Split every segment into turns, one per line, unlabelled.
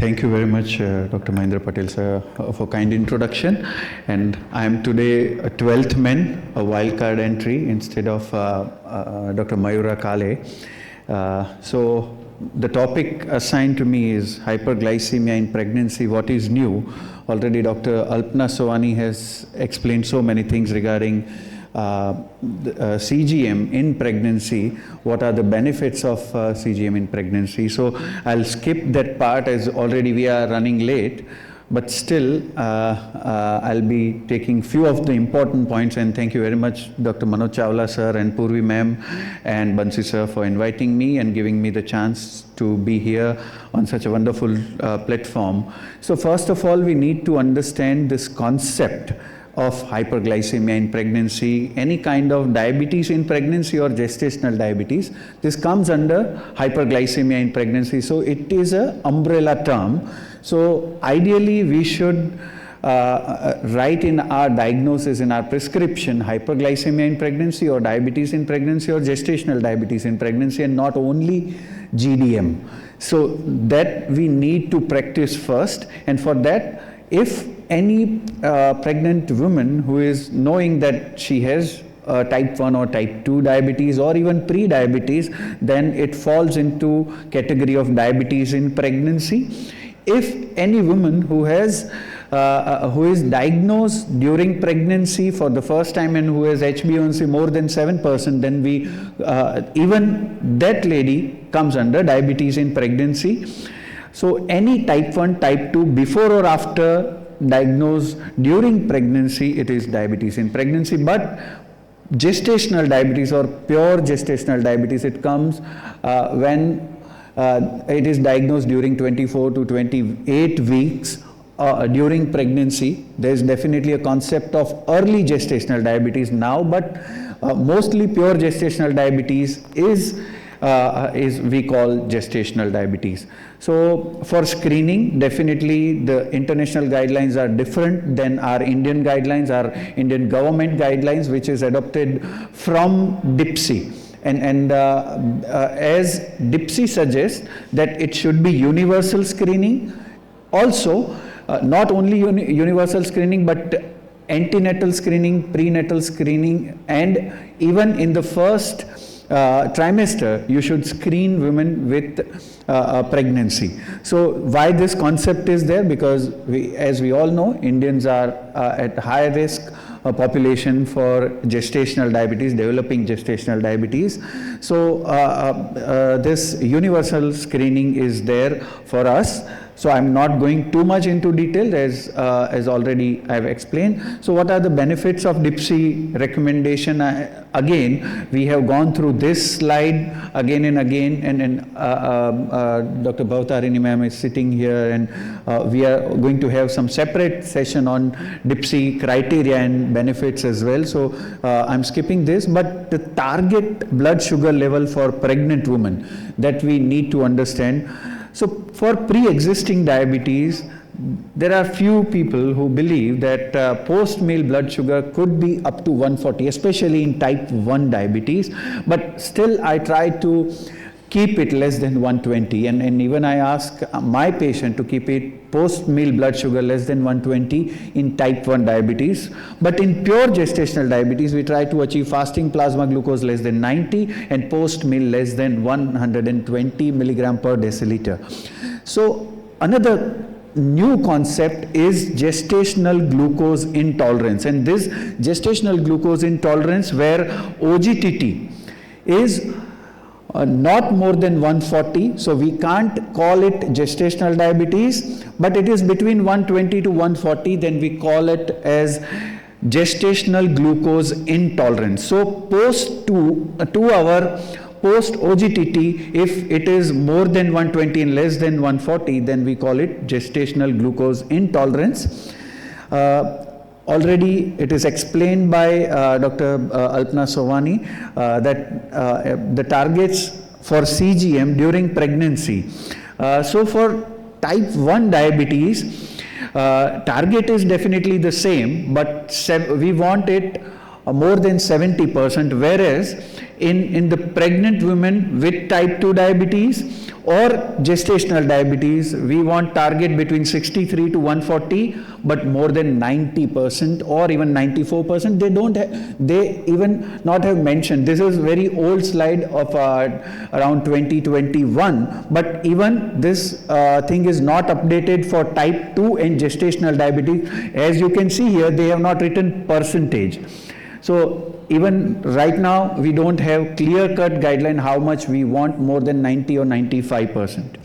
Thank you very much, Dr. Mahendra Patel, sir, for kind introduction. And I am today a 12th man, a wildcard entry instead of Dr. Mayura Kale. So the topic assigned to me is hyperglycemia in pregnancy, what is new? Already Dr. Alpna Sovani has explained so many things regarding CGM in pregnancy, what are the benefits of CGM in pregnancy. So I'll skip that part as already we are running late, but still I'll be taking few of the important points, and thank you very much Dr. Manoj Chawla sir and Purvi ma'am and Bansi sir for inviting me and giving me the chance to be here on such a wonderful platform. So first of all, we need to understand this concept of hyperglycemia in pregnancy, any kind of diabetes in pregnancy or gestational diabetes. This comes under hyperglycemia in pregnancy. So it is an umbrella term. So ideally we should write in our diagnosis, in our prescription, hyperglycemia in pregnancy or diabetes in pregnancy or gestational diabetes in pregnancy, and not only GDM. So that we need to practice first, and for that, if any pregnant woman who is knowing that she has type 1 or type 2 diabetes or even pre-diabetes, then it falls into category of diabetes in pregnancy. If any woman who is diagnosed during pregnancy for the first time and who has HbA1c more than 7%, then we even that lady comes under diabetes in pregnancy. So any type 1, type 2 before or after diagnosed during pregnancy, it is diabetes in pregnancy. But gestational diabetes or pure gestational diabetes, it comes when it is diagnosed during 24 to 28 weeks during pregnancy. There is definitely a concept of early gestational diabetes now, but mostly pure gestational diabetes is we call gestational diabetes. So for screening, definitely the international guidelines are different than our Indian guidelines, our Indian government guidelines, which is adopted from DIPSI. And as DIPSI suggests that it should be universal screening, also not only universal screening, but antenatal screening, prenatal screening, and even in the first trimester, you should screen women with pregnancy. So why this concept is there? Because as we all know, Indians are at high risk population for gestational diabetes, developing gestational diabetes. So this universal screening is there for us. So I'm not going too much into detail as already I've explained. So what are the benefits of DIPSI recommendation? Again, we have gone through this slide again and again, and Dr. Bhavtarini ma'am is sitting here, and we are going to have some separate session on DIPSI criteria and benefits as well. So I'm skipping this, but the target blood sugar level for pregnant women that we need to understand. So for pre-existing diabetes, there are few people who believe that post-meal blood sugar could be up to 140, especially in type 1 diabetes, but still I try to keep it less than 120, and even I ask my patient to keep it post-meal blood sugar less than 120 in type 1 diabetes. But in pure gestational diabetes, we try to achieve fasting plasma glucose less than 90 and post-meal less than 120 milligram per deciliter. So another new concept is gestational glucose intolerance, and this gestational glucose intolerance where OGTT is not more than 140, so we can't call it gestational diabetes, but it is between 120 to 140, then we call it as gestational glucose intolerance. So post 2 hour post OGTT, if it is more than 120 and less than 140, then we call it gestational glucose intolerance. Already it is explained by Dr. Alpna Sovani that the targets for CGM during pregnancy. So for type 1 diabetes, target is definitely the same, but we want it more than 70%, whereas in the pregnant women with type 2 diabetes or gestational diabetes, we want target between 63 to 140, but more than 90% or even 94%, they even not have mentioned. This is very old slide of around 2021, but even this thing is not updated for type 2 and gestational diabetes. As you can see here, they have not written percentage. So even right now, we don't have clear-cut guideline how much we want, more than 90 or 95%.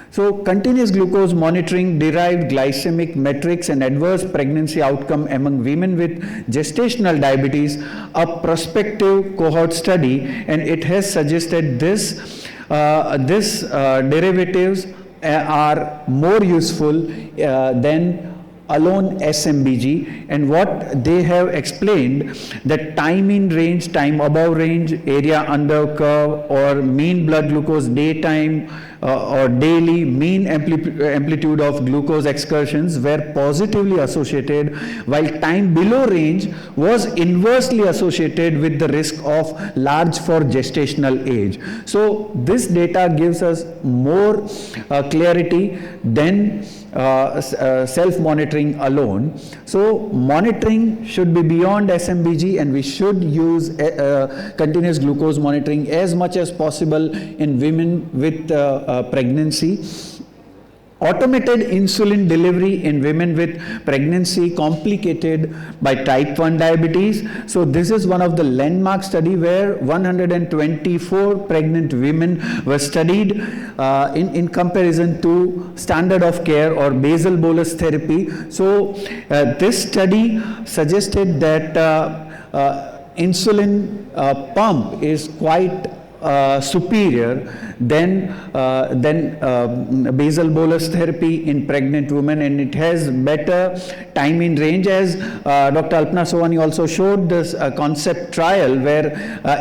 So continuous glucose monitoring, derived glycemic metrics and adverse pregnancy outcome among women with gestational diabetes, a prospective cohort study, and it has suggested this derivatives are more useful than alone SMBG, and what they have explained, that time in range, time above range, area under curve, or mean blood glucose daytime or daily, mean amplitude of glucose excursions were positively associated, while time below range was inversely associated with the risk of large for gestational age. So this data gives us more clarity than self-monitoring alone. So monitoring should be beyond SMBG, and we should use continuous glucose monitoring as much as possible in women with pregnancy. Automated insulin delivery in women with pregnancy complicated by type 1 diabetes. So this is one of the landmark study where 124 pregnant women were studied in comparison to standard of care or basal bolus therapy. So this study suggested that insulin pump is quite superior than basal bolus therapy in pregnant women, and it has better time in range, as Dr. Alpna Sovani also showed this concept trial where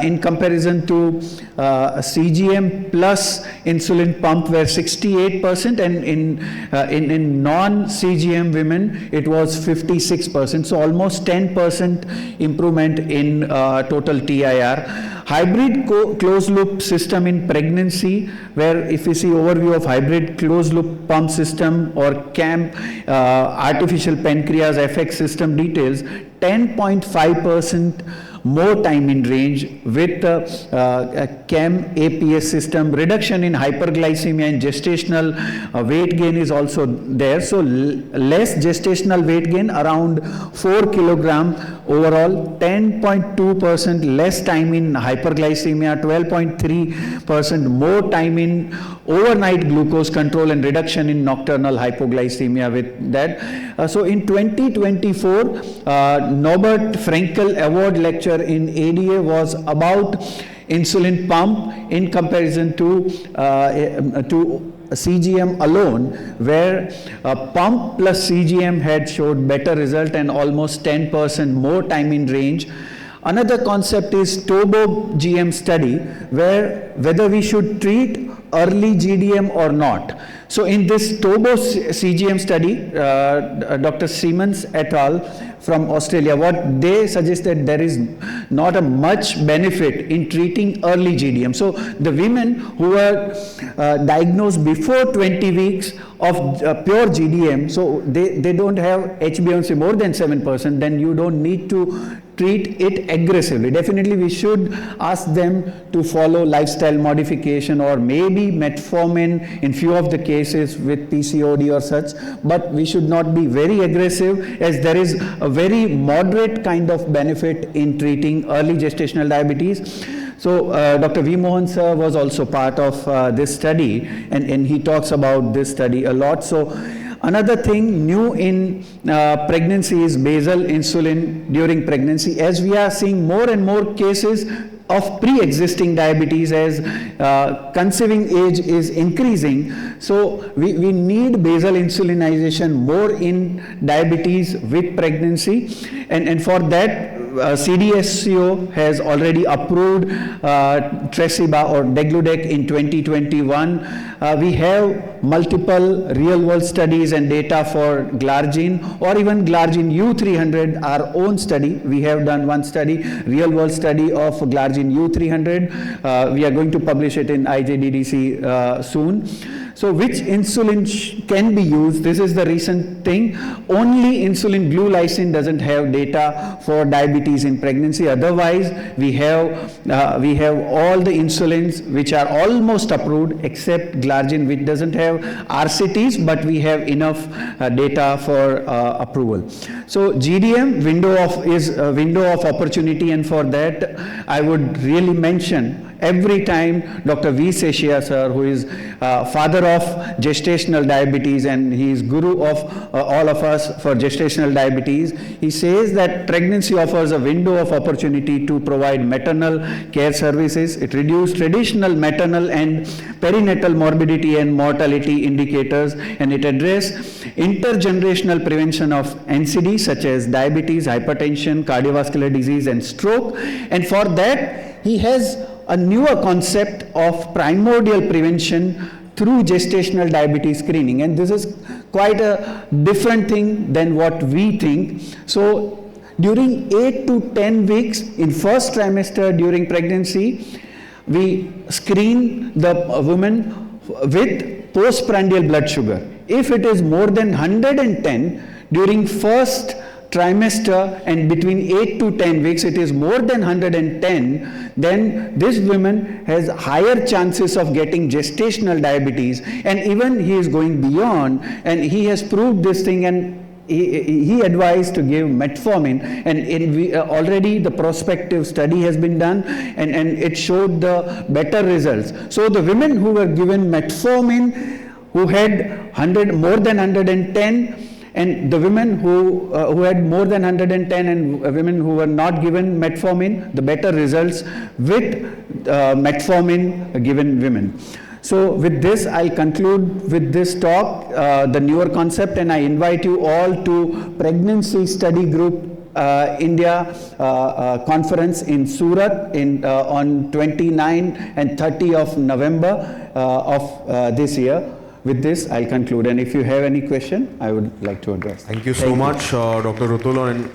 in comparison to CGM plus insulin pump were 68%, and in non-CGM women it was 56%, so almost 10% improvement in total TIR. Hybrid closed loop system in pregnancy, where if we see overview of hybrid closed loop pump system or CAM, artificial pancreas FX system details, 10.5% more time in range with CAM APS system. Reduction in hyperglycemia and gestational weight gain is also there. So less gestational weight gain, around 4 kilogram overall, 10.2% less time in hyperglycemia, 12.3% more time in overnight glucose control, and reduction in nocturnal hypoglycemia with that. So in 2024, Norbert Frankel Award lecture in ADA was about insulin pump in comparison to CGM alone, where pump plus CGM had showed better result and almost 10% more time in range. Another concept is Tobo GM study, where whether we should treat early GDM or not. So in this Tobo CGM study, Dr. Siemens et al. From Australia, what they suggested, there is not a much benefit in treating early GDM. So the women who were diagnosed before 20 weeks of pure GDM, so they don't have HbA1c more than 7%, then you don't need to treat it aggressively. Definitely we should ask them to follow lifestyle modification or maybe metformin in few of the cases with PCOD or such, but we should not be very aggressive, as there is a very moderate kind of benefit in treating early gestational diabetes. So Dr. V. Mohan sir was also part of this study, and he talks about this study a lot. So another thing new in pregnancy is basal insulin during pregnancy, as we are seeing more and more cases of pre-existing diabetes as conceiving age is increasing. So we need basal insulinization more in diabetes with pregnancy, and for that CDSCO has already approved Tresiba or Degludec in 2021. We have multiple real-world studies and data for Glargine, or even Glargine U300, our own study. We have done one study, real-world study of Glargine U300. We are going to publish it in IJDDC soon. So which insulin can be used? This is the recent thing. Only insulin glulysin doesn't have data for diabetes in pregnancy. Otherwise, we have all the insulins which are almost approved except Glargine, which doesn't have RCTs, but we have enough data for approval. So GDM is a window of opportunity, and for that I would really mention every time Dr. V. Seshia sir, who is father of gestational diabetes and he is guru of all of us for gestational diabetes, he says that pregnancy offers a window of opportunity to provide maternal care services. It reduces traditional maternal and perinatal morbidity and mortality indicators, and it addresses intergenerational prevention of NCD such as diabetes, hypertension, cardiovascular disease and stroke. And for that he has a newer concept of primordial prevention through gestational diabetes screening, and this is quite a different thing than what we think. So during 8 to 10 weeks in first trimester during pregnancy, we screen the woman with postprandial blood sugar. If it is more than 110 during first trimester and between 8 to 10 weeks it is more than 110, then this woman has higher chances of getting gestational diabetes. And even he is going beyond, and he has proved this thing, and he advised to give metformin, and already the prospective study has been done, and it showed the better results. So the women who were given metformin who had more than 110, and the women who had more than 110 and women who were not given metformin, the better results with metformin given women. So with this, I'll conclude with this talk, the newer concept, and I invite you all to Pregnancy Study Group India conference in Surat on 29 and 30 of November of this year. With this, I'll conclude, and if you have any question, I would like to address.
Thank you so much, Dr. Rutul, and